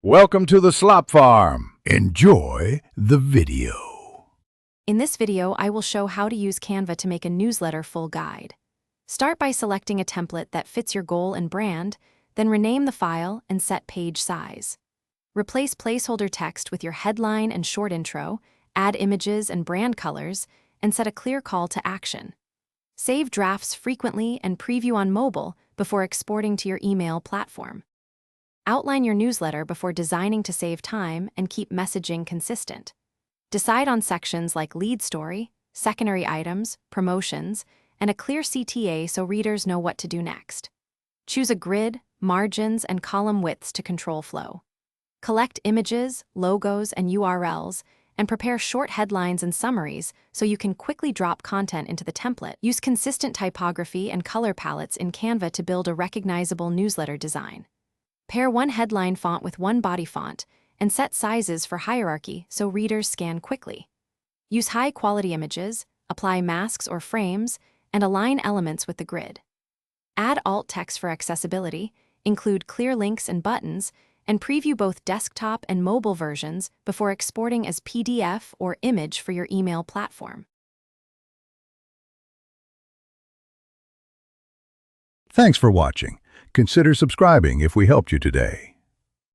Welcome to the Slop Farm. Enjoy the video. In this video, I will show how to use Canva to make a newsletter full guide. Start by selecting a template that fits your goal and brand, then rename the file and set page size. Replace placeholder text with your headline and short intro, add images and brand colors, and set a clear call to action. Save drafts frequently and preview on mobile before exporting to your email platform. Outline your newsletter before designing to save time and keep messaging consistent. Decide on sections like lead story, secondary items, promotions, and a clear CTA so readers know what to do next. Choose a grid, margins, and column widths to control flow. Collect images, logos, and URLs, and prepare short headlines and summaries so you can quickly drop content into the template. Use consistent typography and color palettes in Canva to build a recognizable newsletter design. Pair one headline font with one body font, and set sizes for hierarchy so readers scan quickly. Use high-quality images, apply masks or frames, and align elements with the grid. Add alt text for accessibility, include clear links and buttons, and preview both desktop and mobile versions before exporting as PDF or image for your email platform. Thanks for watching. Consider subscribing if we helped you today.